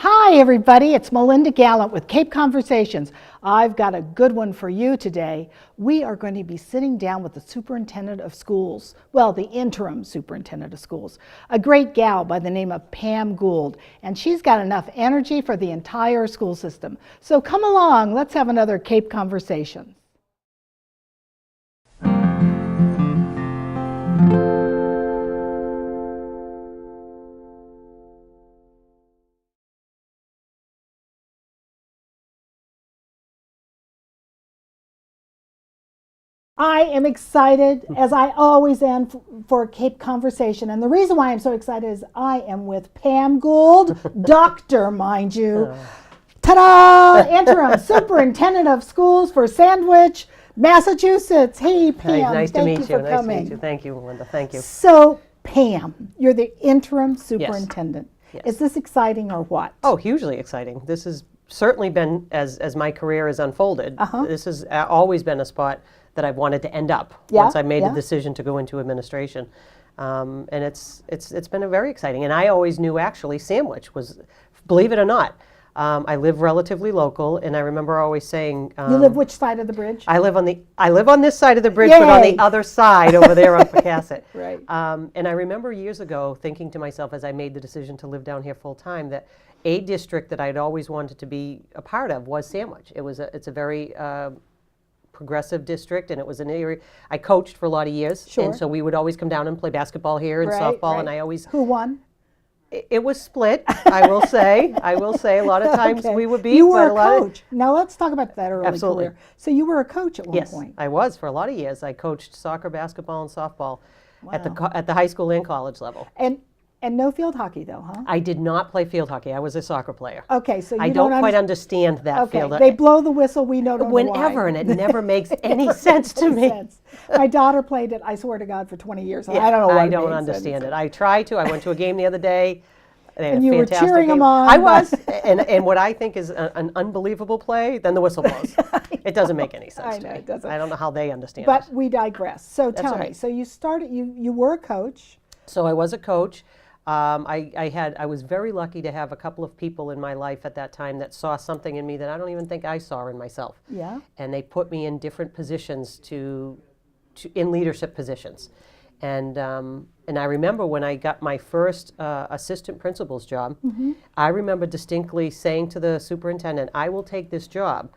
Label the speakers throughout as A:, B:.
A: Hi everybody, it's Melinda Gallant with Cape Conversations. I've got a good one for you today. We are going to be sitting down with the superintendent of schools, well, the interim superintendent of schools, a great gal by the name of Pam Gould, and she's got enough energy for the entire school system. So come along, let's have another Cape Conversation. I am excited, as I always am, for Cape Conversation. And the reason why I'm so excited is I am with Pam Gould, doctor, mind you. Ta-da! Interim Superintendent of Schools for Sandwich, Massachusetts. Hey, Pam.
B: Hey, nice to meet you.
A: Nice
B: to meet you. Thank you, Melinda. Thank you.
A: So, Pam, you're the interim superintendent.
B: Yes.
A: Is this exciting or what?
B: Oh, hugely exciting. This has certainly been, as my career has unfolded, this has always been a spot that I've wanted to end up once I made the decision to go into administration. And it's been a very exciting. And I always knew actually Sandwich was, believe it or not, I live relatively local, and I remember always saying,
A: you live which side of the bridge?
B: I live on this side of the bridge, but on the other side over there on Pocasset.
A: Right.
B: And I remember years ago thinking to myself as I made the decision to live down here full time that a district that I'd always wanted to be a part of was Sandwich. It's a very progressive district, and it was an area I coached for a lot of years.
A: Sure.
B: And so we would always come down and play basketball here and softball, and I always...
A: Who won?
B: It was split, I will say. A lot of times we would beat.
A: You were a coach. Now let's talk about that early
B: Absolutely.
A: career. So you were a coach at one point.
B: Yes, I was for a lot of years. I coached soccer, basketball, and softball at the high school and college level.
A: And no field hockey though, huh?
B: I did not play field hockey. I was a soccer player.
A: Okay, so
B: I don't quite understand that field.
A: They blow the whistle. We don't know
B: whenever,
A: why.
B: and it never makes any sense to me.
A: My daughter played it, I swear to God, for 20 years. I don't know why.
B: I don't understand it. I try to. I went to a game the other day.
A: And you were cheering them on.
B: I was. and what I think is an unbelievable play, then the whistle blows. It doesn't make any sense to me.
A: It doesn't.
B: I don't know how they understand it.
A: But we digress. So tell me, so you started, you were a coach.
B: So I was a coach. I was very lucky to have a couple of people in my life at that time that saw something in me that I don't even think I saw in myself.
A: Yeah.
B: And they put me in different positions in leadership positions. And I remember when I got my first assistant principal's job, I remember distinctly saying to the superintendent, I will take this job,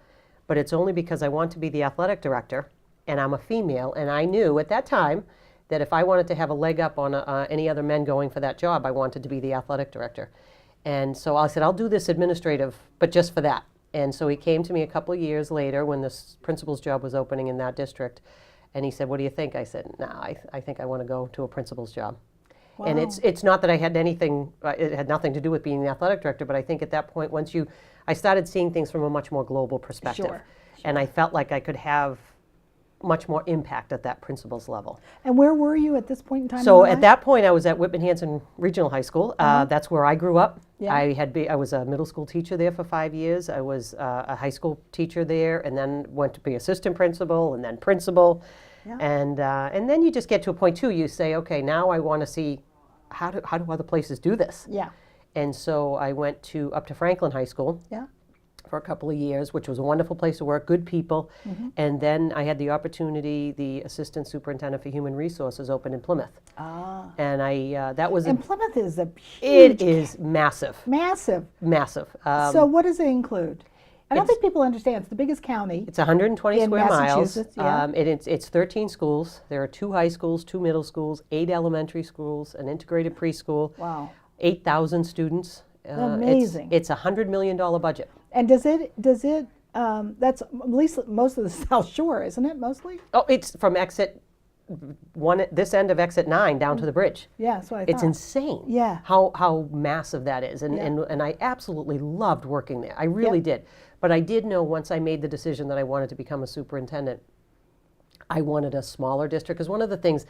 B: but it's only because I want to be the athletic director, and I'm a female, and I knew at that time that if I wanted to have a leg up on any other men going for that job, I wanted to be the athletic director. And so I said, I'll do this administrative, but just for that. And so he came to me a couple of years later when this principal's job was opening in that district, and he said, what do you think? I said, no, I think I want to go to a principal's job. Wow. And it's not that I had anything, it had nothing to do with being the athletic director, but I think at that point, I started seeing things from a much more global perspective. Sure. And I felt like I could have much more impact at that principal's level.
A: And where were you at this point in time?
B: So at that point, I was at Whitman-Hanson Regional High School. That's where I grew up.
A: Yeah.
B: I was a middle school teacher there for 5 years. I was a high school teacher there, and then went to be assistant principal, and then principal. Yeah. And then you just get to a point too. You say, okay, now I want to see how do other places do this.
A: Yeah.
B: And so I went up to Franklin High School. Yeah. For a couple of years, which was a wonderful place to work, good people. And then I had the opportunity, the assistant superintendent for human resources opened in Plymouth. And that was...
A: And Plymouth is a huge...
B: It is massive.
A: Massive.
B: Massive.
A: So what does it include? I don't think people understand. It's the biggest county.
B: It's 120 square miles.
A: Yeah.
B: It's 13 schools. There are 2 high schools, 2 middle schools, 8 elementary schools, an integrated preschool.
A: Wow.
B: 8,000 students.
A: Amazing.
B: It's a $100 million budget.
A: And does it, that's at least most of the South Shore, isn't it, mostly?
B: Oh, it's from exit 1, this end of exit 9 down to the bridge.
A: Yeah, that's what I thought.
B: It's insane.
A: Yeah.
B: How massive that is. And I absolutely loved working there. I really did. But I did know once I made the decision that I wanted to become a superintendent, I wanted a smaller district, because one of the things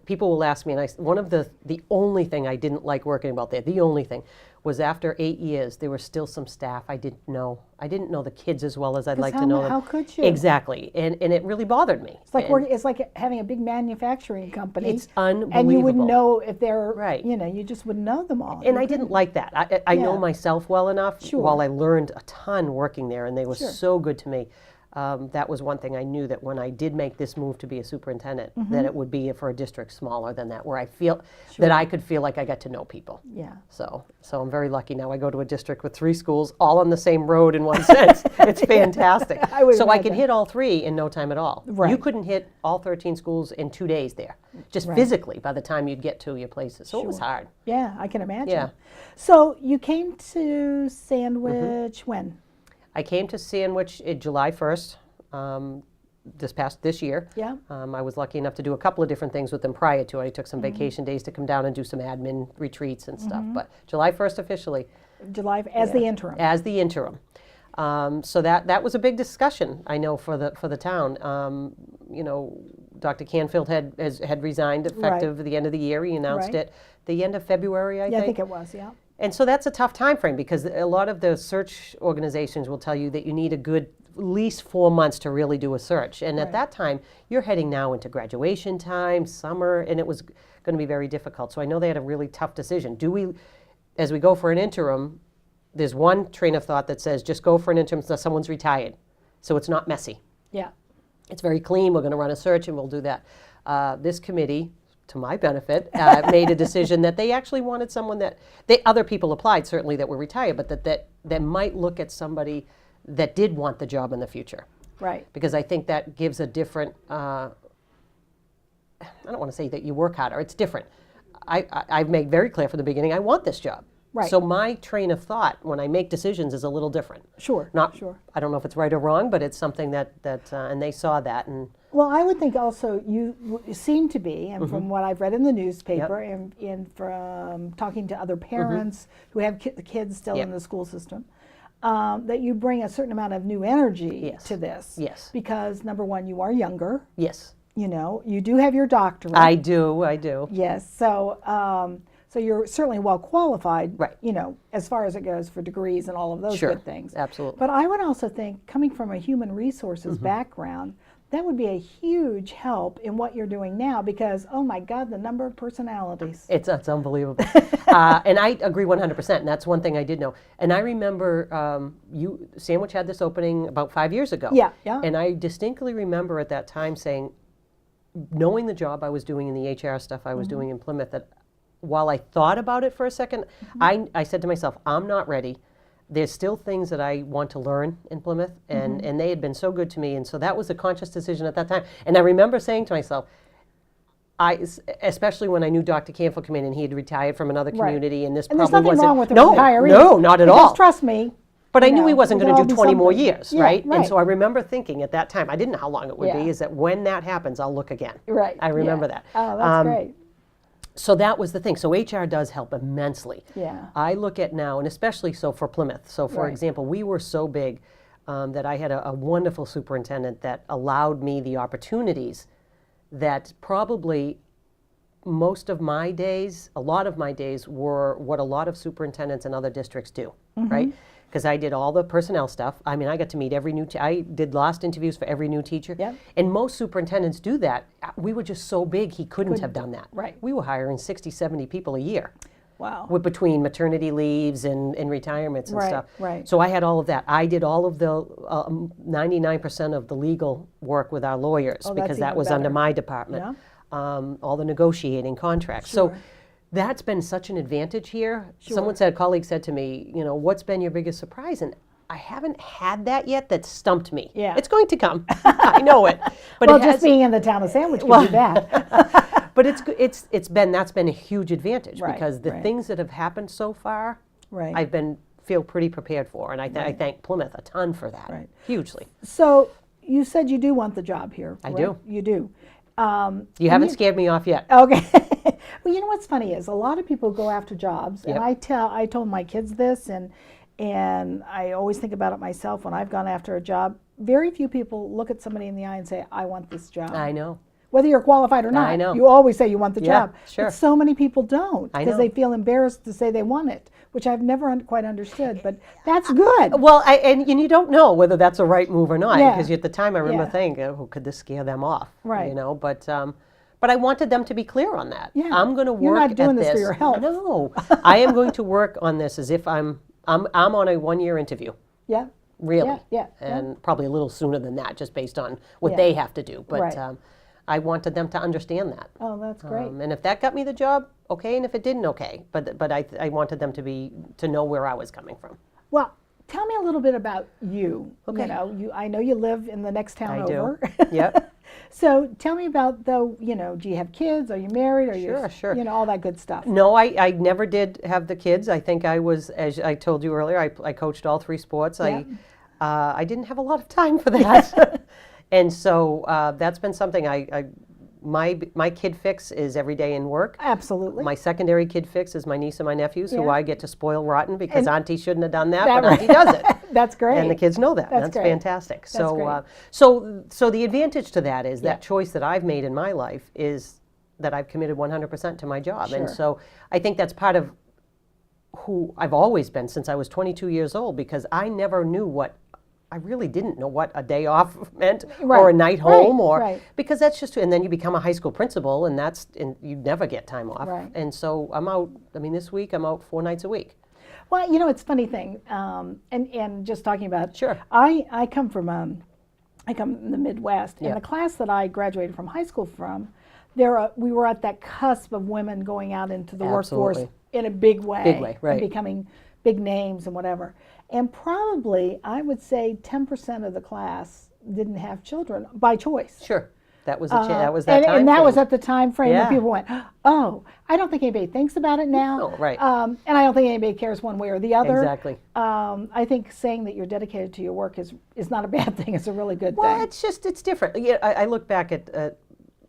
B: people will ask me, and one of the only thing I didn't like working about there, the only thing, was after 8 years, there were still some staff I didn't know. I didn't know the kids as well as I'd like to know them.
A: How could you?
B: Exactly, and it really bothered me.
A: It's like having a big manufacturing company.
B: It's unbelievable.
A: And you wouldn't know if they're,
B: right.
A: You just wouldn't know them all.
B: And I didn't like that. I know myself well enough.
A: Sure.
B: While I learned a ton working there, and they were
A: Sure.
B: so good to me. That was one thing I knew, that when I did make this move to be a superintendent, that it would be for a district smaller than that, where I feel that I could feel like I got to know people.
A: Yeah.
B: So I'm very lucky now. I go to a district with 3 schools, all on the same road in one sense. It's fantastic. I could hit all 3 in no time at all.
A: Right.
B: You couldn't hit all 13 schools in 2 days there, just physically, by the time you'd get to your places. So it was hard.
A: Yeah, I can imagine.
B: Yeah.
A: So you came to Sandwich when?
B: I came to Sandwich July 1st, this year.
A: Yeah.
B: I was lucky enough to do a couple of different things with them prior to it. I took some vacation days to come down and do some admin retreats and stuff. But July 1st officially.
A: As the interim.
B: As the interim. So that was a big discussion, I know, for the town. Dr. Canfield had resigned effective the end of the year. He announced it the end of February, I think.
A: Yeah, I think it was, yeah.
B: And so that's a tough time frame, because a lot of the search organizations will tell you that you need a good at least 4 months to really do a search. And at that time, you're heading now into graduation time, summer, and it was going to be very difficult. So I know they had a really tough decision. As we go for an interim, there's one train of thought that says just go for an interim until someone's retired, so it's not messy.
A: Yeah.
B: It's very clean. We're going to run a search and we'll do that. This committee, to my benefit, made a decision that they actually wanted someone that other people applied, certainly, that were retired, but that might look at somebody that did want the job in the future.
A: Right.
B: Because I think that gives a different, I don't want to say that you work harder, it's different. I've made very clear from the beginning, I want this job.
A: Right.
B: So my train of thought when I make decisions is a little different.
A: Sure.
B: Sure. I don't know if it's right or wrong, but it's something that and they saw that. And
A: well, I would think also you seem to be, and from what I've read in the newspaper and from talking to other parents who have kids still in the school system, that you bring a certain amount of new energy to this.
B: Yes.
A: Because number one, you are younger.
B: Yes.
A: You do have your doctorate.
B: I do.
A: Yes. So so you're certainly well qualified,
B: right?
A: As far as it goes for degrees and all of those good things.
B: Absolutely.
A: But I would also think, coming from a human resources background, that would be a huge help in what you're doing now, because, oh my God, the number of personalities.
B: It's unbelievable. And I agree 100%, and that's one thing I did know. And I remember Sandwich had this opening about 5 years ago.
A: Yeah.
B: And I distinctly remember at that time saying, knowing the job I was doing in the HR stuff I was doing in Plymouth, that while I thought about it for a second, I said to myself, I'm not ready. There's still things that I want to learn in Plymouth, and they had been so good to me, and so that was a conscious decision at that time. And I remember saying to myself, especially when I knew Dr. Canfield came in and he had retired from another community, and this
A: and
B: probably wasn't.
A: There's nothing wrong with the retirees.
B: No, not at all.
A: Trust me.
B: But I knew he wasn't going to do 20 more years, right?
A: Right?
B: And so I remember thinking at that time, I didn't know how long it would be, is that when that happens, I'll look again.
A: Right.
B: I remember that.
A: Oh, that's great.
B: So that was the thing. So HR does help immensely.
A: Yeah.
B: I look at now, and especially so for Plymouth. So for example, we were so big that I had a wonderful superintendent that allowed me the opportunities that probably most of my days, a lot of my days, were what a lot of superintendents in other districts do, right? Because I did all the personnel stuff. I mean, I got to meet every new I did last interviews for every new teacher.
A: Yep.
B: And most superintendents do that. We were just so big, he couldn't have done that.
A: Right.
B: We were hiring 60, 70 people a year.
A: Wow.
B: With between maternity leaves and retirements and stuff.
A: Right.
B: So I had all of that. I did all of the 99% of the legal work with our lawyers, because that was under my department.
A: Yeah.
B: All the negotiating contracts.
A: Sure.
B: So that's been such an advantage here. A colleague said to me, what's been your biggest surprise? And I haven't had that yet. That stumped me.
A: Yeah.
B: It's going to come. I know it. But
A: well, just being in the town of Sandwich could do that.
B: But that's been a huge advantage,
A: Right,
B: because the
A: right.
B: things that have happened so far,
A: Right.
B: I've feel pretty prepared for, and I thank Plymouth a ton for that,
A: Right.
B: hugely.
A: So you said you do want the job here.
B: I
A: right?
B: do.
A: You do.
B: You haven't scared me off yet.
A: Okay. Well, you know what's funny is a lot of people go after jobs,
B: Yep.
A: and I told my kids this, and I always think about it myself when I've gone after a job. very few people look at somebody in the eye and say, I want this job.
B: I know.
A: Whether you're qualified or not,
B: I know.
A: you always say you want the
B: Yeah,
A: job.
B: sure.
A: But so many people don't
B: I
A: because
B: know.
A: they feel embarrassed to say they want it, which I've never quite understood. But that's good.
B: Well, and you don't know whether that's a right move or not,
A: Yeah.
B: because at the time I remember
A: Yeah.
B: thinking, oh, could this scare them off?
A: Right.
B: You know, but I wanted them to be clear on that.
A: Yeah.
B: I'm going to work
A: You're not doing
B: at
A: this
B: this.
A: for your health.
B: No, I am going to work on this as if I'm on a 1-year interview.
A: Yeah.
B: Really.
A: Yeah.
B: And probably a little sooner than that, just based on what
A: Yeah.
B: they have to do. But
A: Right.
B: I wanted them to understand that.
A: Oh, that's great.
B: And if that got me the job, okay. And if it didn't, okay. But I wanted them to know where I was coming from.
A: Well, tell me a little bit about you.
B: Okay.
A: You know, I know you live in the next town
B: I do.
A: over.
B: Yep.
A: So tell me about, though, you know, do you have kids? Are you married? Are you,
B: Sure.
A: you know, all that good stuff.
B: No, I never did have the kids. I think I was, as I told you earlier, I coached all 3 sports.
A: Yeah.
B: I didn't have a lot of time for that. And so that's been something my kid fix is every day in work.
A: Absolutely.
B: My secondary kid fix is my niece and my nephews, who
A: Yeah.
B: I get to spoil rotten because
A: And-
B: Auntie shouldn't have done that,
A: That
B: but
A: right.
B: Auntie does it.
A: That's great.
B: And the kids know that.
A: That's
B: That's
A: great.
B: fantastic. So,
A: great.
B: so the advantage to that is
A: Yeah.
B: that choice that I've made in my life is that I've committed 100% to my job. And
A: Sure.
B: so I think that's part of who I've always been since I was 22 years old, because I never knew I really didn't know what a day off meant, or a
A: Right.
B: night home,
A: Right.
B: because that's just, and then you become a high school principal, and you never get time off.
A: Right.
B: And so I'm out, this week I'm out 4 nights a week.
A: Well, you know, it's a funny thing, and just talking about.
B: Sure.
A: I come from the Midwest,
B: Yeah.
A: and the class that I graduated from high school from, we were at that cusp of women going out into the workforce
B: Absolutely.
A: in a big way.
B: Big way, right.
A: And becoming big names and whatever. And probably, I would say 10% of the class didn't have children by choice.
B: Sure. That was that was that
A: and,
B: time
A: and that
B: frame.
A: was at the time frame
B: Yeah.
A: when people went, oh, I don't think anybody thinks about it now.
B: No, right.
A: And I don't think anybody cares one way or the other.
B: Exactly.
A: I think saying that you're dedicated to your work is not a bad thing. It's a really good
B: Well,
A: thing.
B: it's different. Yeah, I look back at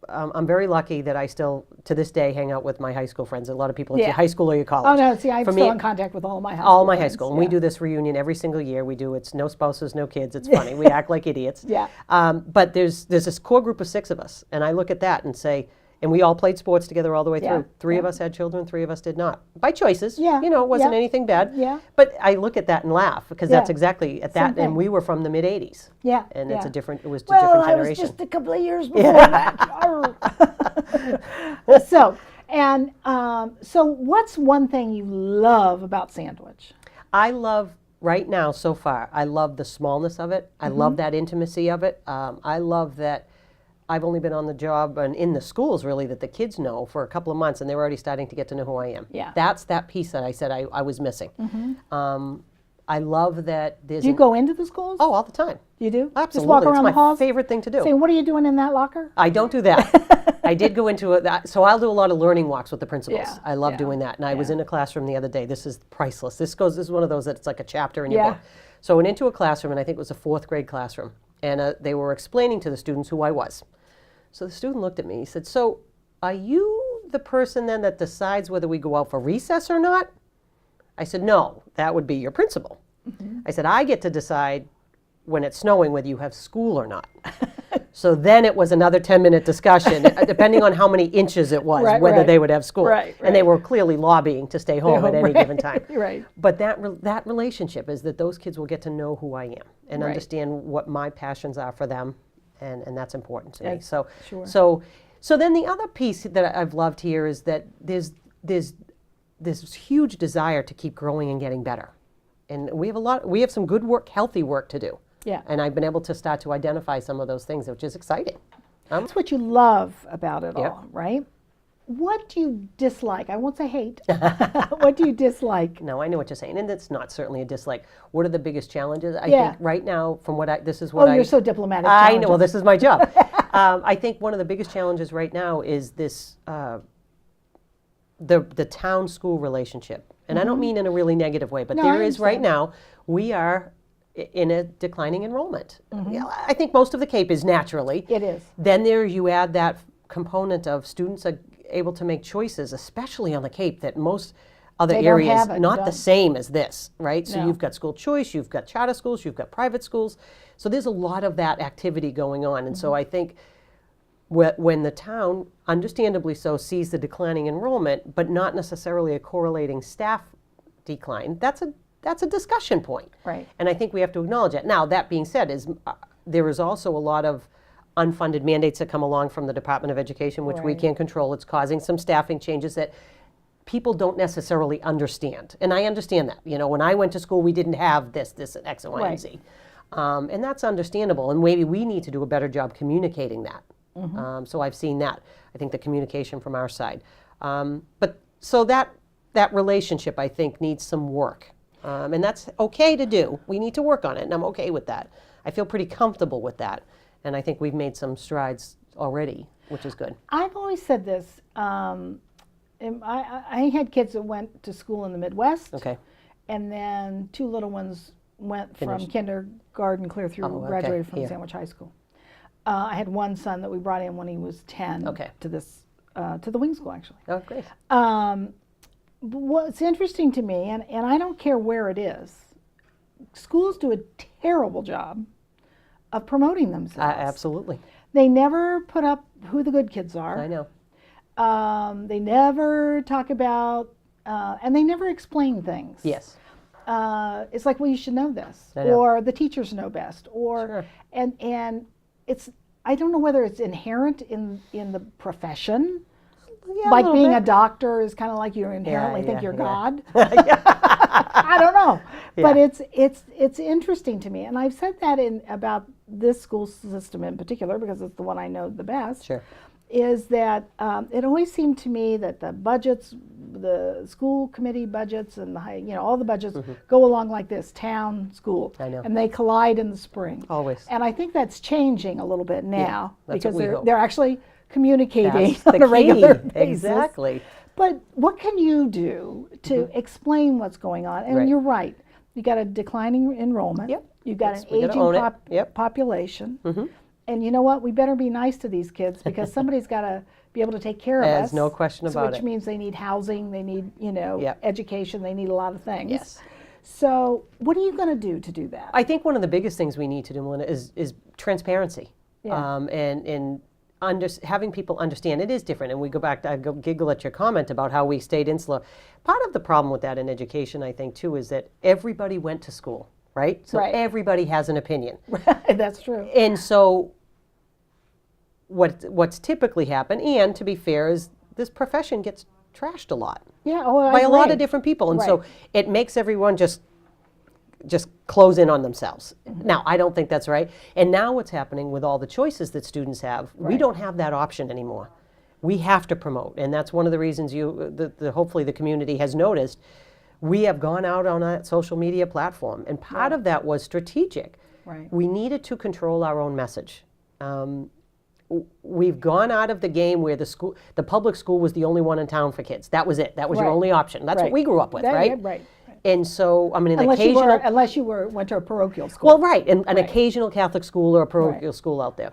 B: I'm very lucky that I still, to this day, hang out with my high school friends. A lot of people, it's
A: Yeah.
B: your high school or your college.
A: Oh, no, see, I'm
B: For
A: still
B: me,
A: in contact with all my high
B: all
A: school
B: my high
A: friends.
B: school. And we
A: Yeah.
B: do this reunion every single year. It's no spouses, no kids. It's funny. We act like idiots.
A: Yeah.
B: But there's this core group of 6 of us. And I look at that and say, and we all played sports together all the way
A: Yeah.
B: through. 3 of us had children, 3 of us did not. By choices.
A: Yeah.
B: You know, it wasn't
A: Yeah.
B: anything bad.
A: Yeah.
B: But I look at that and laugh, because that's
A: Yeah.
B: exactly at
A: Same
B: that.
A: thing.
B: And we were from the mid-'80s.
A: Yeah.
B: And
A: yeah.
B: it was a different
A: well,
B: different
A: I was
B: generation.
A: just a couple of years before that. So what's one thing you love about Sandwich?
B: I love, right now so far, I love the smallness of it. I
A: Mm-hmm.
B: love that intimacy of it. I love that I've only been on the job and in the schools, really, that the kids know for a couple of months, and they're already starting to get to know who I am.
A: Yeah.
B: That's that piece that I said I was missing. I love that there's
A: Do you go into the schools?
B: Oh, all the time.
A: You do?
B: Absolutely.
A: Just walk around
B: it's
A: the
B: my
A: halls?
B: favorite thing to do.
A: Saying, what are you doing in that locker?
B: I don't do that. I did go into it, so I'll do a lot of learning walks with the principals.
A: Yeah,
B: I love
A: yeah,
B: doing that. And I was
A: yeah.
B: in a classroom the other day. This is priceless. This is one of those that it's like a chapter in your
A: Yeah.
B: book. So I went into a classroom, and I think it was a 4th grade classroom, and they were explaining to the students who I was. So the student looked at me. He said, so are you the person then that decides whether we go out for recess or not? I said, no, that would be your principal.
A: Mm-hmm.
B: I said, I get to decide when it's snowing whether you have school or not. So then it was another 10-minute discussion, depending on how many inches it was,
A: Right,
B: whether
A: right.
B: they would have school.
A: Right,
B: And they
A: right.
B: were clearly lobbying to stay home at any given time.
A: Right.
B: But that relationship is that those kids will get to know who I am and
A: Right.
B: understand what my passions are for them, and that's important to me.
A: Yes,
B: So,
A: sure.
B: so then the other piece that I've loved here is that there's this huge desire to keep growing and getting better. And we have some good work, healthy work to do.
A: Yeah.
B: And I've been able to start to identify some of those things, which is exciting.
A: That's what you love about it
B: Yep.
A: all, right? What do you dislike? I won't say hate. What do you dislike?
B: No, I know what you're saying, and it's not certainly a dislike. What are the biggest challenges? I
A: Yeah.
B: think right now, from this is
A: Oh,
B: what
A: you're so diplomatic.
B: I know.
A: challenges.
B: Well, this is my job. I think one of the biggest challenges right now is this the town-school relationship, and I don't mean in a really negative way, but
A: Mm-hmm. No, I
B: there is right
A: understand.
B: now we are in a declining enrollment. Yeah, I think most of the Cape is naturally.
A: It is.
B: Then you add that component of students are able to make choices, especially on the Cape, that most other
A: They don't
B: areas
A: have it,
B: not the
A: don't.
B: same as this, right? So
A: No.
B: you've got school choice, you've got charter schools, you've got private schools. So there's a lot of that activity going on. And so I think when the town, understandably so, sees the declining enrollment, but not necessarily a correlating staff decline, that's a discussion point.
A: Right.
B: And I think we have to acknowledge it. Now, that being said, there is also a lot of unfunded mandates that come along from the Department of Education, which we
A: Right.
B: can't control. It's causing some staffing changes that people don't necessarily understand. And I understand that. You know, when I went to school, we didn't have this, and X, and Y,
A: Right.
B: and Z. And that's understandable. And maybe we need to do a better job communicating that. So I've seen that. I think the communication from our side. But so that relationship, I think, needs some work. And that's okay to do. We need to work on it, and I'm okay with that. I feel pretty comfortable with that. And I think we've made some strides already, which is good.
A: I've always said this. I had kids that went to school in the Midwest,
B: Okay.
A: and then 2 little ones went from
B: Finished.
A: kindergarten clear through,
B: Oh, okay.
A: graduated from
B: Here.
A: Sandwich High School. I had one son that we brought in when he was 10
B: Okay.
A: to the wing school, actually.
B: Oh, great.
A: But what's interesting to me, and I don't care where it is, schools do a terrible job of promoting themselves.
B: Absolutely.
A: They never put up who the good kids are.
B: I know.
A: They never talk about, and they never explain things.
B: Yes.
A: It's like, well, you should know this,
B: I know.
A: or the teachers know best, or
B: Sure.
A: and it's, I don't know whether it's inherent in the profession.
B: Yeah,
A: Like
B: little
A: being
B: bit.
A: a doctor is kind of like you inherently think
B: yeah,
A: you're
B: yeah.
A: God. I don't know, but
B: Yeah.
A: it's interesting to me, and I've said that about this school system in particular because it's the one I know the best.
B: Sure.
A: Is that it always seemed to me that the budgets, the school committee budgets, and all the budgets go along like this: town, school,
B: I know.
A: and they collide in the spring.
B: Always.
A: And I think that's changing a little bit now
B: that's
A: because
B: what we hope.
A: they're actually communicating
B: That's the
A: on a regular
B: key.
A: basis.
B: Exactly.
A: But what can you do to explain what's going on? And
B: Right.
A: you're right. You got a declining enrollment.
B: Yep.
A: You've got
B: Yes,
A: an
B: we gotta
A: aging
B: own it. Yep.
A: population. And you know what? We better be nice to these kids because somebody's got to be able to take care of
B: There's
A: us.
B: no question about
A: Which
B: it.
A: means they need housing, they need,
B: Yep.
A: education, they need a lot of things.
B: Yes.
A: So what are you going to do that?
B: I think one of the biggest things we need to do, Melinda, is transparency.
A: Yeah.
B: And having people understand it is different. And we go back, I go giggle at your comment about how we stayed insular. Part of the problem with that in education, I think, too, is that everybody went to school, right? So
A: Right.
B: everybody has an opinion.
A: That's true.
B: And so what's typically happened, and to be fair, is this profession gets trashed a lot
A: Yeah. Oh, I
B: by a lot
A: agree.
B: of different people. And so
A: Right.
B: it makes everyone just close in on themselves.
A: Mm-hmm.
B: Now, I don't think that's right. And now what's happening with all the choices that students have, we
A: Right.
B: don't have that option anymore. We have to promote. And that's one of the reasons hopefully the community has noticed. We have gone out on that social media platform. And part of that was strategic.
A: Right.
B: We needed to control our own message. We've gone out of the game where the public school was the only one in town for kids. That was it. That was your
A: Right.
B: only option. That's what
A: Right.
B: we grew up with,
A: That-
B: right?
A: yeah, right.
B: And so, I mean, an
A: Unless
B: occasional,
A: you went to a parochial school.
B: well, right, and an
A: Right.
B: occasional Catholic school or a parochial
A: Right.
B: school out there.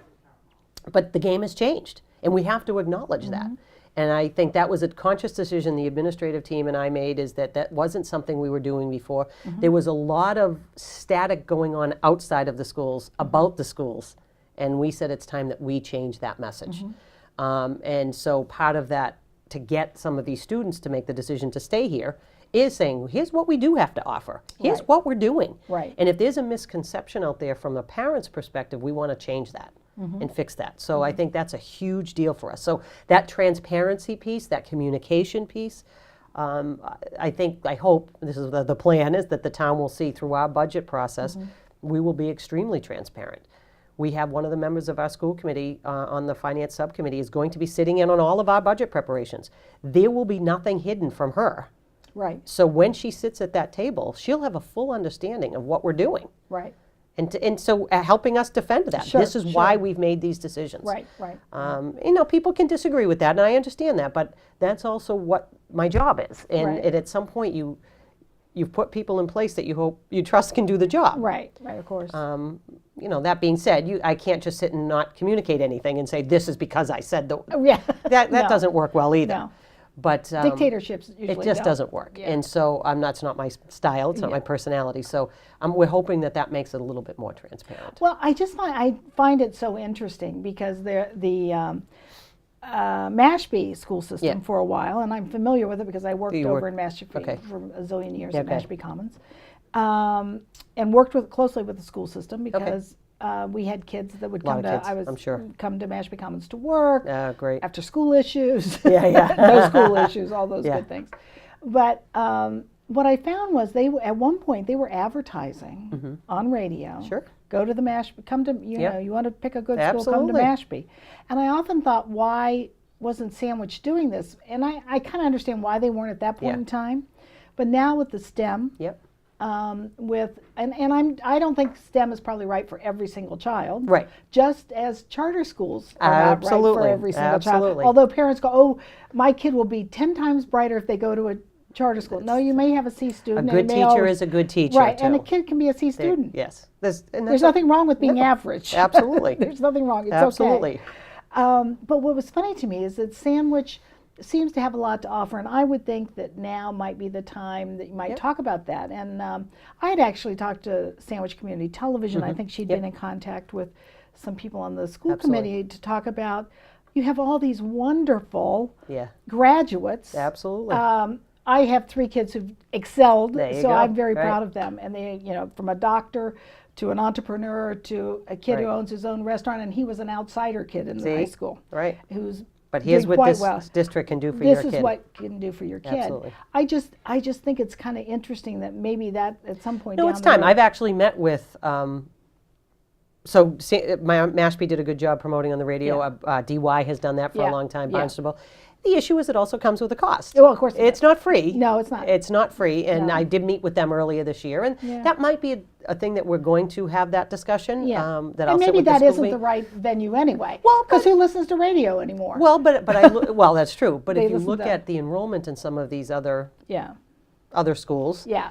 B: But the game has changed, and we have to acknowledge that.
A: Mm-hmm.
B: And I think that was a conscious decision the administrative team and I made, is that wasn't something we were doing before.
A: Mm-hmm.
B: There was a lot of static going on outside of the schools about the schools, and we said it's time that we change that message.
A: Mm-hmm.
B: And so part of that, to get some of these students to make the decision to stay here, is saying, here's what we do have to offer. Here's
A: Right.
B: what we're doing.
A: Right.
B: And if there's a misconception out there from a parent's perspective, we want to change that and fix that. So I think that's a huge deal for us. So that transparency piece, that communication piece, I hope, this is the plan, is that the town will see through our budget process, we will be extremely transparent. We have one of the members of our school committee on the finance subcommittee is going to be sitting in on all of our budget preparations. There will be nothing hidden from her.
A: Right.
B: So when she sits at that table, she'll have a full understanding of what we're doing.
A: Right.
B: And so helping us defend that.
A: Sure,
B: This is why
A: sure.
B: we've made these decisions.
A: Right. Right.
B: People can disagree with that, and I understand that, but that's also what my job is. And
A: Right.
B: at some point, you've put people in place that you trust can do the job.
A: Right. Right. Of course.
B: That being said, I can't just sit and not communicate anything and say, this is because I said
A: yeah.
B: that
A: No.
B: doesn't work well either.
A: No.
B: But
A: Dictatorships usually
B: it just
A: don't.
B: doesn't work.
A: Yeah.
B: And so that's not my style. It's not my
A: Yeah.
B: personality. So we're hoping that makes it a little bit more transparent.
A: Well, I find it so interesting because the Mashpee school system
B: Yeah.
A: for a while, and I'm familiar with it because I worked
B: You
A: over
B: work-
A: in Mashpee
B: okay.
A: for a zillion years at
B: Okay.
A: Mashpee Commons, and worked closely with the school system because we had kids that would
B: Lot
A: come
B: of
A: to
B: kids, I'm sure.
A: come to Mashpee Commons to work,
B: Great.
A: after school issues,
B: Yeah, yeah.
A: no school issues, all those
B: Yeah.
A: good things. But what I found was at one point they were advertising on radio.
B: Sure.
A: Go to the Mashpee. Come to
B: Yep.
A: you want to pick a good school. Come to
B: Absolutely.
A: Mashpee. And I often thought, why wasn't Sandwich doing this? And I kind of understand why they weren't at that point
B: Yeah.
A: in time. But now with the STEM,
B: Yep.
A: I don't think STEM is probably right for every single child.
B: Right.
A: Just as charter schools are not right for
B: Absolutely.
A: every single
B: Absolutely.
A: child. Although parents go, oh, my kid will be 10 times brighter if they go to a charter school. No, you may have a C
B: A
A: student.
B: good
A: and it may
B: teacher
A: always-
B: is a good teacher,
A: right,
B: too.
A: and a kid can be a C student.
B: Yes. There's
A: There's nothing wrong with being average.
B: Absolutely.
A: There's nothing wrong. It's
B: Absolutely.
A: okay. But what was funny to me is that Sandwich seems to have a lot to offer, and I would think that now might be the time that you might
B: Yep.
A: talk about that. And I had actually talked to Sandwich Community Television. I think she'd
B: Yep.
A: been in contact with some people on the school
B: Absolutely.
A: committee to talk about. You have all these wonderful
B: Yeah.
A: graduates.
B: Absolutely.
A: I have 3 kids who've excelled,
B: There you
A: so
B: go.
A: I'm very
B: Right.
A: proud of them. And they, from a doctor to an entrepreneur to a kid who
B: Right.
A: owns his own restaurant, and he was an outsider kid in the
B: See?
A: high school
B: Right.
A: who's
B: But here's
A: did
B: what
A: quite
B: this
A: well.
B: district can do for your
A: This
B: kid.
A: is what it can do for your kid.
B: Absolutely.
A: I just think it's kind of interesting that maybe that at some point
B: No,
A: down
B: it's
A: the
B: time.
A: road-
B: I've actually met with, Mashpee did a good job promoting on the radio.
A: Yeah.
B: DY has done that for
A: Yeah,
B: a long time,
A: yeah.
B: Barnstable. The issue is it also comes with a cost.
A: Well, of course it
B: It's
A: does.
B: not free.
A: No, it's not.
B: It's not free, and
A: No.
B: I did meet with them earlier this year, and
A: Yeah.
B: that might be a thing that we're going to have that discussion.
A: Yeah.
B: That I'll
A: and
B: sit
A: maybe
B: with the
A: that
B: school
A: isn't the
B: committee.
A: right venue anyway.
B: Well,
A: because who listens to radio anymore?
B: Well, but well, that's true. But
A: They
B: if you
A: listen
B: look
A: to-
B: at the enrollment in some of these other
A: yeah,
B: schools,
A: yeah,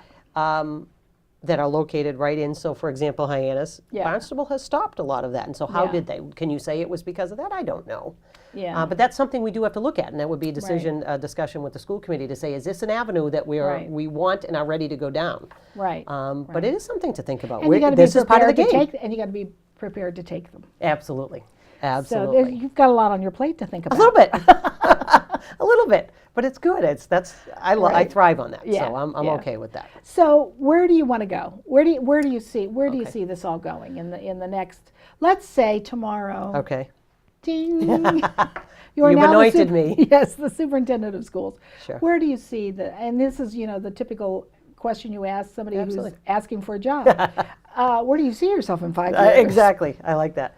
B: that are located right in, so for example, Hyannis,
A: Yeah.
B: Barnstable has stopped a lot of that. And so how
A: Yeah.
B: did they? Can you say it was because of that? I don't know.
A: yeah.
B: But that's something we do have to look at, and that would be a discussion with the school committee to say, is this an avenue that
A: Right.
B: we want and are ready to go down?
A: right.
B: But it is something to think about.
A: And you got to be
B: This is part of
A: prepared
B: the
A: to
B: game.
A: take, and you got to be prepared to take them.
B: Absolutely.
A: So
B: Absolutely.
A: you've got a lot on your plate to think about.
B: A little bit. A little bit. But it's good. I
A: Right.
B: thrive on that.
A: Yeah,
B: So I'm
A: yeah.
B: okay with that.
A: So where do you want to go? Where do you see you
B: Okay.
A: see this all going in the next? Let's say tomorrow.
B: Okay.
A: Ding.
B: You've
A: now the
B: anointed me.
A: Yes, the superintendent of schools.
B: Sure.
A: Where do you see and this is the typical question you ask somebody
B: Absolutely.
A: who's asking for a job. Where do you see yourself in 5 years?
B: Exactly. I like that.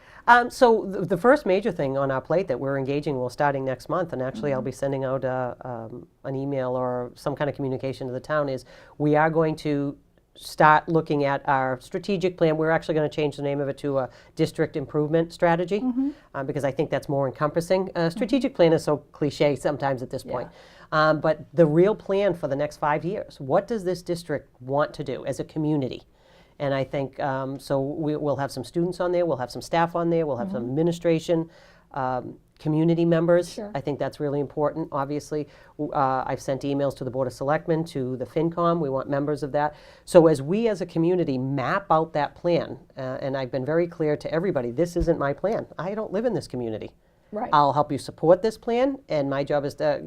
B: So the first major thing on our plate that we're engaging, starting next month, and actually I'll be sending out an email or some kind of communication to the town, is we are going to start looking at our strategic plan. We're actually going to change the name of it to a district improvement strategy because I think that's more encompassing. Strategic plan is so cliche sometimes at this point. But the real plan for the next 5 years, what does this district want to do as a community? And I think, so we'll have some students on there, we'll have some staff on there, we'll have some administration, community members.
A: Sure.
B: I think that's really important. Obviously, I've sent emails to the Board of Selectmen, to the FinCom. We want members of that. So as we as a community map out that plan, and I've been very clear to everybody, this isn't my plan. I don't live in this community.
A: Right.
B: I'll help you support this plan, and my job is to,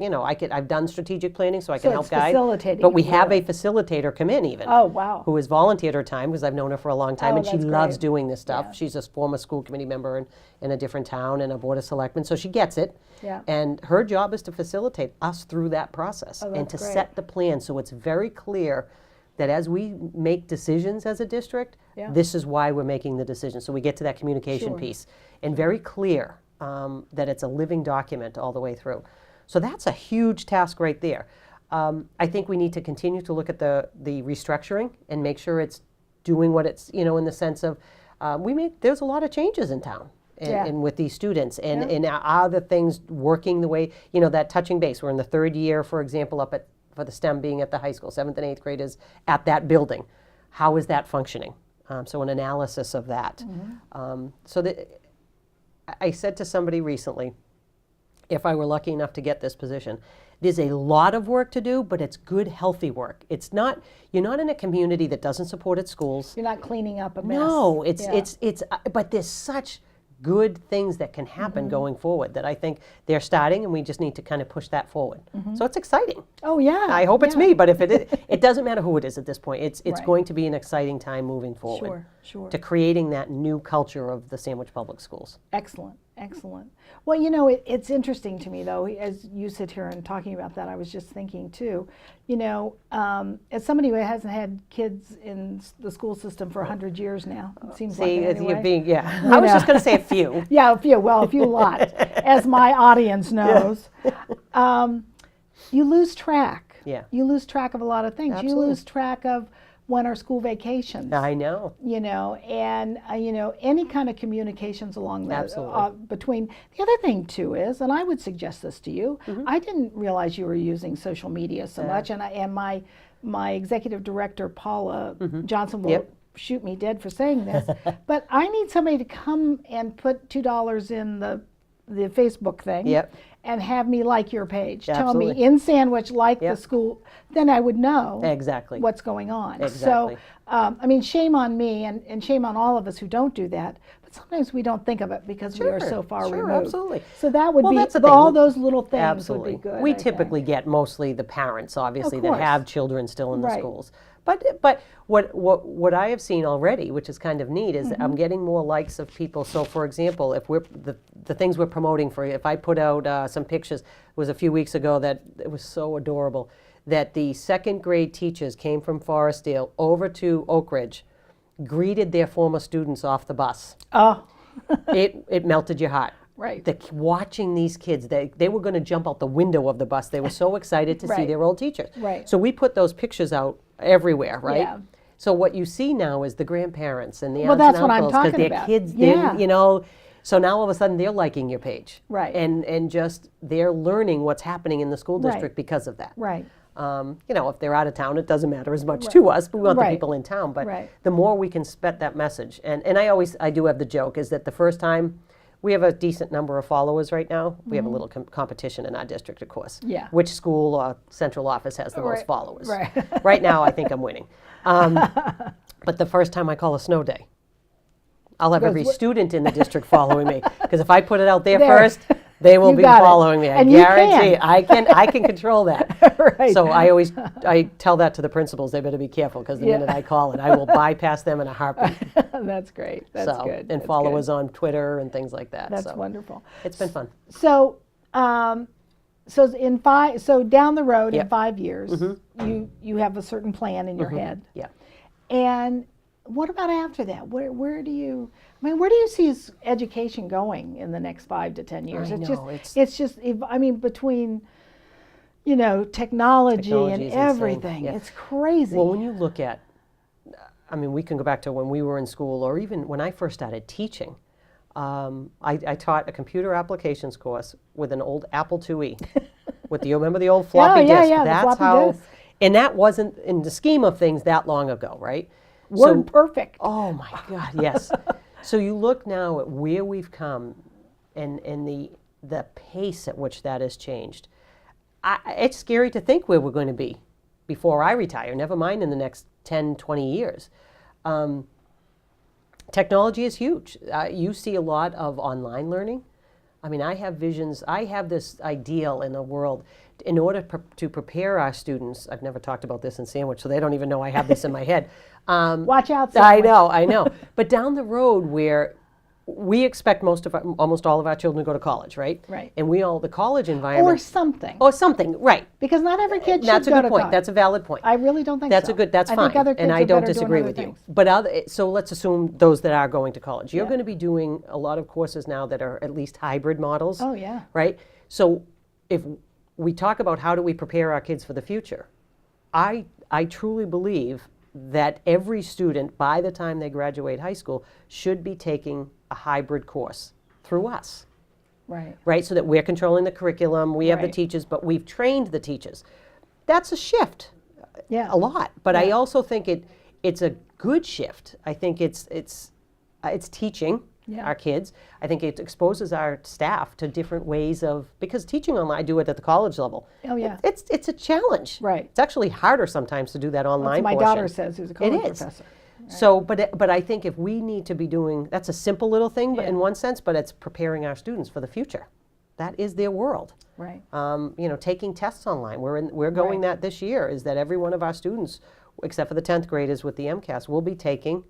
B: I've done strategic planning, so I can
A: So
B: help
A: it's
B: guide.
A: facilitating,
B: But we have
A: really.
B: a facilitator come in even.
A: Oh, wow.
B: Who has volunteered her time, because I've known her for a long time,
A: Oh,
B: and she
A: that's
B: loves
A: great.
B: doing this stuff.
A: Yeah.
B: She's a former school committee member in a different town and a board of selectmen, so she gets it.
A: Yeah.
B: And her job is to facilitate us through that process
A: Oh,
B: and
A: that's
B: to
A: great.
B: set the plan so it's very clear that as we make decisions as a district,
A: Yeah.
B: this is why we're making the decision. So we get to that communication
A: Sure.
B: piece, and very clear that it's a living document all the way through. So that's a huge task right there. I think we need to continue to look at the restructuring and make sure it's doing what it's, in the sense of, there's a lot of changes in town.
A: Yeah.
B: And with these students, and,
A: Yeah.
B: and are the things working the way, that touching base. We're in the third year, for example, for the STEM being at the high school, 7th and 8th graders at that building. How is that functioning? So an analysis of that. So that I said to somebody recently, if I were lucky enough to get this position. There's a lot of work to do, but it's good, healthy work. It's not, you're not in a community that doesn't support its schools.
A: You're not cleaning up a mess.
B: No,
A: Yeah.
B: but there's such good things that can happen going forward that I think they're starting, and we just need to kind of push that forward. So it's exciting.
A: Oh, yeah.
B: I hope it's
A: yeah.
B: me, but if it doesn't matter who it is at this point. It's
A: Right.
B: going to be an exciting time moving forward.
A: Sure, sure.
B: To creating that new culture of the Sandwich Public Schools.
A: Excellent, excellent. Well, you know, it's interesting to me, though, as you sit here and talking about that, I was just thinking, too, you know, as somebody who hasn't had kids in the school system for 100 years now, it seems like it anyway.
B: You're being, I was just going to say a few.
A: Yeah, a few lot, as my audience knows. You lose track.
B: Yeah.
A: You lose track of a lot of things.
B: Absolutely.
A: You lose track of when are school vacations.
B: I know.
A: You know, and you know, any kind of communications along that
B: Absolutely.
A: between. The other thing too is, and I would suggest this to you, I didn't realize you were using social media so much, and my executive director Paula Johnson will shoot me dead for saying this, but I need somebody to come and put $2 in the Facebook thing.
B: Yep.
A: And have me like your page.
B: Absolutely.
A: Tell me in Sandwich like
B: Yep.
A: the school, then I would know
B: Exactly.
A: what's going on.
B: Exactly.
A: So, I mean, shame on me and shame on all of us who don't do that, but sometimes we don't think of it because we are so far
B: Sure,
A: removed.
B: absolutely.
A: So that would
B: Well,
A: be,
B: that's the thing.
A: all those little things
B: Absolutely.
A: would be good.
B: We
A: I think.
B: typically get mostly the parents, obviously, that
A: course.
B: have children still in the
A: Right.
B: schools. But what I have seen already, which is kind of neat, is I'm getting more likes of people. So, for example, if we're the things we're promoting for, if I put out some pictures, it was a few weeks ago that it was so adorable, that the second grade teachers came from Forestdale over to Oak Ridge, greeted their former students off the bus.
A: Oh,
B: It melted your heart.
A: right.
B: Watching these kids, they were going to jump out the window of the bus. They were so excited to see
A: Right.
B: their old teachers.
A: Right.
B: So we put those pictures out everywhere, right?
A: Yeah.
B: So what you see now is the grandparents and the
A: Well,
B: aunts
A: that's
B: and
A: what I'm
B: uncles,
A: talking
B: their
A: about.
B: kids,
A: Yeah.
B: you know. So now all of a sudden they're liking your page,
A: Right.
B: And just they're learning what's happening in the school
A: Right.
B: district because of that.
A: Right.
B: You know, if they're out of town, it doesn't matter as much to us. But we want
A: Right.
B: the people in town. But
A: Right.
B: the more we can spread that message, and I do have the joke is that the first time. We have a decent number of followers right now. We have a little competition in our district, of course.
A: Yeah.
B: Which school or central office has the most
A: Right.
B: followers?
A: Right.
B: Right now, I think I'm winning. But the first time I call a snow day, I'll have every student in the district following me. Because if I put it out there
A: There.
B: first, they will
A: You
B: be
A: got it.
B: following me. I
A: And you
B: guarantee.
A: can.
B: I can control that.
A: Right.
B: So I tell that to the principals. They better be careful because the
A: Yeah.
B: minute I call it, I will bypass them in a heartbeat.
A: That's great. That's
B: So,
A: good.
B: And
A: That's
B: follow
A: good.
B: us on Twitter and things like that.
A: That's
B: so
A: wonderful.
B: It's been fun.
A: So, so down the road in
B: Yep.
A: 5 years, you have a certain plan in your head.
B: Yeah.
A: And what about after that? Where do you? I mean, where do you see education going in the next 5 to 10 years?
B: I
A: It's
B: know,
A: it's just. I mean, between, you know, technology
B: Technology
A: and
B: is insane,
A: everything,
B: yeah.
A: it's crazy.
B: Well, when you look at, I mean, we can go back to when we were in school, or even when I first started teaching. I taught a computer applications course with an old Apple IIe. With the, remember the old floppy
A: yeah,
B: disk?
A: yeah, the
B: That's
A: floppy
B: how,
A: disk.
B: and that wasn't in the scheme of things that long ago, right?
A: Word perfect.
B: Oh my God, yes. So you look now at where we've come and the pace at which that has changed. It's scary to think where we're going to be before I retire, never mind in the next 10, 20 years. Technology is huge. You see a lot of online learning. I mean, I have visions. I have this ideal in a world. In order to prepare our students, I've never talked about this in Sandwich, so they don't even know I have this in my head.
A: Watch out,
B: I
A: Sandwich.
B: I know. But down the road where we expect almost all of our children to go to college, right?
A: Right.
B: And the college
A: Or
B: environment.
A: something.
B: Or something, right.
A: Because not every kid should
B: That's a
A: go
B: good
A: to
B: point.
A: college.
B: That's a valid point.
A: I really don't think
B: That's
A: so.
B: a good. That's
A: I
B: fine.
A: think other kids
B: and I
A: are
B: don't
A: better doing
B: disagree
A: other
B: with you.
A: things.
B: But so let's assume those that are going to college. You're
A: Yeah.
B: going to be doing a lot of courses now that are at least hybrid models.
A: Oh, yeah.
B: Right. So if we talk about how do we prepare our kids for the future, I truly believe that every student by the time they graduate high school should be taking a hybrid course through us.
A: Right.
B: Right, so that we're controlling the curriculum, we have the
A: Right.
B: teachers, but we've trained the teachers. That's a shift,
A: Yeah.
B: a lot. But I
A: Yeah.
B: also think it's a good shift. I think it's teaching,
A: Yeah.
B: our kids. I think it exposes our staff to different ways of, because teaching online, I do it at the college level.
A: Oh, yeah.
B: It's a challenge.
A: Right.
B: It's actually harder sometimes to do that online
A: That's what my
B: portion.
A: daughter says, who's a college
B: It is.
A: professor.
B: So, but I think if we need to be doing, that's a simple little thing, but
A: Yeah.
B: in one sense, but it's preparing our students for the future. That is their world.
A: Right.
B: Taking tests online. We're going that this year, is that every one of our students, except for the 10th graders with the MCAS, will be taking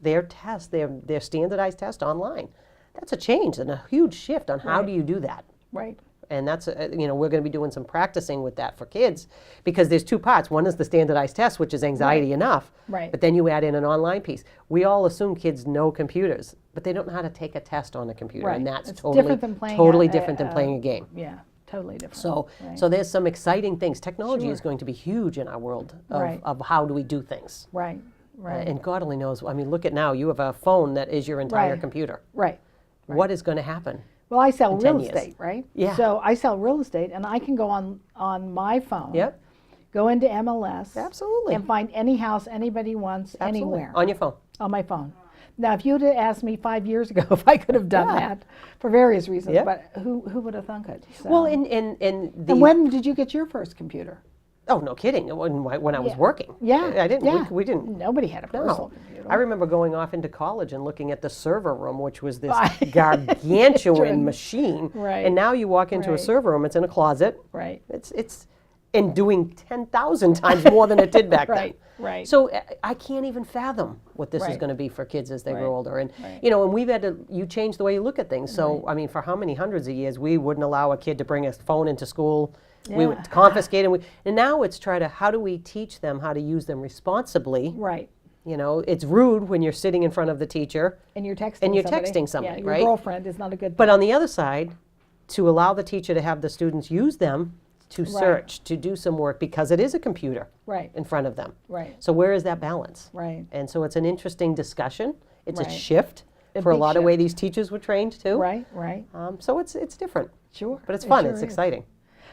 B: their test, their standardized test online. That's a change and a huge shift on how do you do that.
A: Right.
B: And that's, we're going to be doing some practicing with that for kids, because there's two parts. One is the standardized test, which is anxiety enough.
A: Right.
B: But then you add in an online piece. We all assume kids know computers, but they don't know how to take a test on a computer.
A: Right.
B: And that's
A: It's
B: totally
A: different than playing
B: totally different than playing a game.
A: Yeah, totally different.
B: So,
A: Right.
B: so there's some exciting things. Technology is
A: Sure.
B: going to be huge in our world of,
A: Right.
B: of how do we do things.
A: Right, right,
B: And God only knows. I mean, look at now. You have a phone that is your entire
A: Right.
B: computer.
A: right.
B: What is going to happen?
A: Well, I sell
B: 10
A: real
B: years.
A: estate, right?
B: Yeah.
A: So I sell real estate, and I can go on my phone.
B: Yep.
A: Go into MLS.
B: Absolutely.
A: And find any house anybody wants
B: Absolutely.
A: anywhere
B: On your phone.
A: on my phone. Now, if you'd have asked me 5 years ago if I could have done that for various reasons,
B: Yeah.
A: but who would have thunk it? So.
B: Well, in the.
A: and when did you get your first computer?
B: Oh, no kidding. When I was
A: Yeah.
B: working.
A: Yeah,
B: I didn't.
A: yeah.
B: We didn't.
A: Nobody had a personal
B: No.
A: computer.
B: I remember going off into college and looking at the server room, which was this
A: Right.
B: gargantuan machine.
A: Right.
B: And now you walk into a
A: Right.
B: server room, it's in a closet.
A: Right.
B: It's and doing 10,000 times more than it did back
A: Right,
B: then.
A: right.
B: So I can't even fathom what this is
A: Right.
B: going to be for kids as they
A: Right,
B: grow older. And
A: right.
B: and we've had to, you change the way you look at things. So I mean, for how many hundreds of years we wouldn't allow a kid to bring a phone into school. We
A: Yeah.
B: would confiscate them. And now it's how do we teach them how to use them responsibly?
A: Right.
B: It's rude when you're sitting in front of the teacher.
A: And you're texting
B: And you're
A: somebody.
B: texting somebody,
A: yeah, your
B: right?
A: girlfriend is not a good
B: But on the other side, to allow the teacher to have the students use them to search, to do some work, because it is a computer
A: Right.
B: in front of them.
A: Right.
B: So where is that balance?
A: Right.
B: And so it's an interesting discussion. It's a
A: Right.
B: shift
A: A
B: for a
A: big
B: lot of way
A: shift.
B: these teachers were trained too.
A: Right, right.
B: So it's different,
A: Sure.
B: but it's
A: It
B: fun.
A: sure
B: It's
A: is.
B: exciting.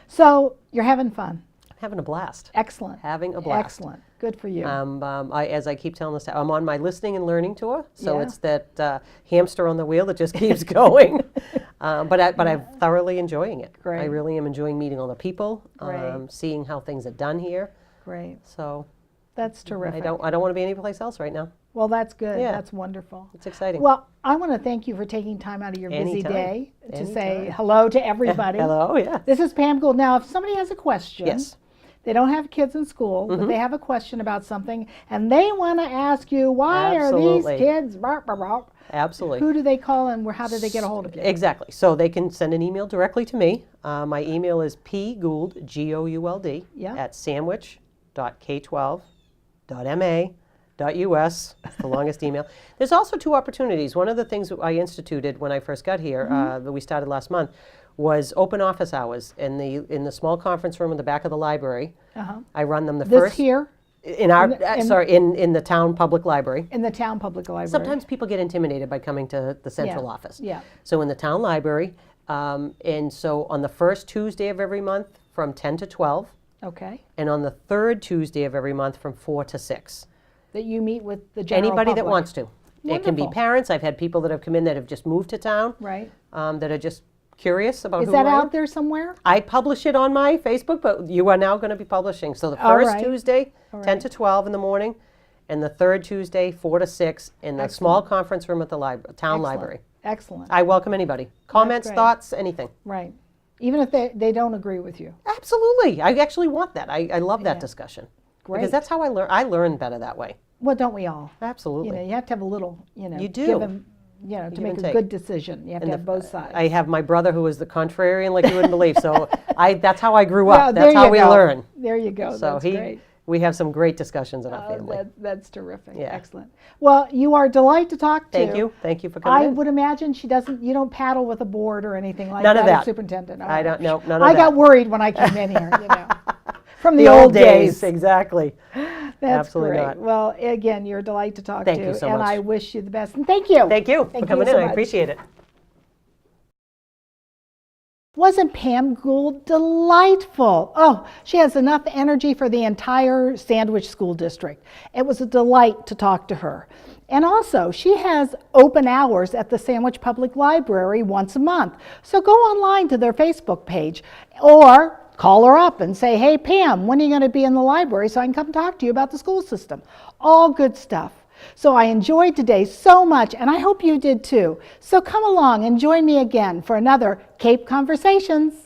A: So you're having fun.
B: I'm having a blast.
A: Excellent.
B: Having a blast.
A: Excellent. Good for you.
B: As I keep telling this, I'm on my listening and learning tour. So
A: Yeah.
B: it's that hamster on the wheel that just keeps going. But I'm thoroughly enjoying it. I
A: Great.
B: really am enjoying meeting all the people,
A: Great.
B: seeing how things are done here.
A: Great.
B: So
A: That's terrific.
B: I don't want to be anyplace else right now.
A: Well, that's good.
B: Yeah.
A: That's wonderful.
B: It's exciting.
A: Well, I want to thank you for taking time out of your busy
B: Anytime.
A: day to say
B: Anytime.
A: hello to everybody.
B: Hello, yeah.
A: This is Pam Gould. Now, if somebody has a question,
B: Yes.
A: they don't have kids in school, but they have a question about something, and they want to ask you, why
B: Absolutely.
A: are these kids, blah, blah, blah.
B: Absolutely.
A: Who do they call and how do they get a hold of you?
B: Exactly. So they can send an email directly to me. My email is pgould, G-O-U-L-D,
A: Yeah.
B: at sandwich.k12.ma.us. It's the longest email. There's also two opportunities. One of the things that I instituted when I first got here, that we started last month, was open office hours in the small conference room in the back of the library.
A: Uh-huh.
B: I run them the
A: This
B: first
A: here
B: in our in the town public library.
A: in the town public library.
B: Sometimes people get intimidated by coming to the central
A: Yeah,
B: office.
A: yeah.
B: So in the town library, and so on the first Tuesday of every month from 10 to 12,
A: Okay.
B: and on the third Tuesday of every month from 4 to 6.
A: That you meet with the general
B: Anybody that
A: public.
B: wants to. It can be
A: Wonderful.
B: parents. I've had people that have come in that have just moved to town,
A: Right.
B: that are just curious about
A: Is
B: who
A: that
B: I am.
A: out there somewhere?
B: I publish it on my Facebook, but you are now going to be publishing. So the
A: All
B: first
A: right.
B: Tuesday,
A: All
B: 10
A: right.
B: to 12 in the morning, and the third Tuesday, 4 to 6, in the small conference room at the town
A: Excellent.
B: library.
A: Excellent.
B: I welcome anybody. Comments,
A: great.
B: thoughts, anything.
A: Right. Even if they don't agree with you.
B: Absolutely. I actually want that. I love that
A: Yeah.
B: discussion.
A: Great.
B: Because that's how I learn. I learn better that way.
A: Well, don't we all?
B: Absolutely.
A: You know, you have to have a little,
B: You do.
A: give them, to
B: give
A: make
B: and
A: a
B: take.
A: good decision. You have to
B: And
A: have both sides.
B: I have my brother who is the contrarian like you wouldn't believe. So that's how I grew
A: Yeah,
B: up.
A: there
B: That's how
A: you
B: we
A: go.
B: learn.
A: There you go.
B: So
A: That's great.
B: we have some great discussions in our
A: Oh,
B: family.
A: that's terrific.
B: Yeah.
A: Excellent. Well, you are a delight to talk to.
B: Thank you. Thank you for coming
A: I
B: in.
A: would imagine you don't paddle with a board or anything like
B: None of
A: that. as
B: that.
A: Superintendent.
B: I
A: Oh,
B: don't know. None of
A: I
B: that.
A: got worried when I came in here, from the old days.
B: Exactly.
A: That's
B: Absolutely
A: great.
B: not.
A: Well, again, you're a delight to talk
B: Thank
A: to.
B: you so
A: and
B: much.
A: I wish you the best. And thank you.
B: Thank you
A: Thank
B: for coming
A: you so
B: in. I
A: much.
B: appreciate it.
A: Wasn't Pam Gould delightful? Oh, she has enough energy for the entire Sandwich School District. It was a delight to talk to her. And also, she has open hours at the Sandwich Public Library once a month. So go online to their Facebook page or call her up and say, hey, Pam, when are you going to be in the library so I can come talk to you about the school system? All good stuff. So I enjoyed today so much, and I hope you did too. So come along and join me again for another Cape Conversations.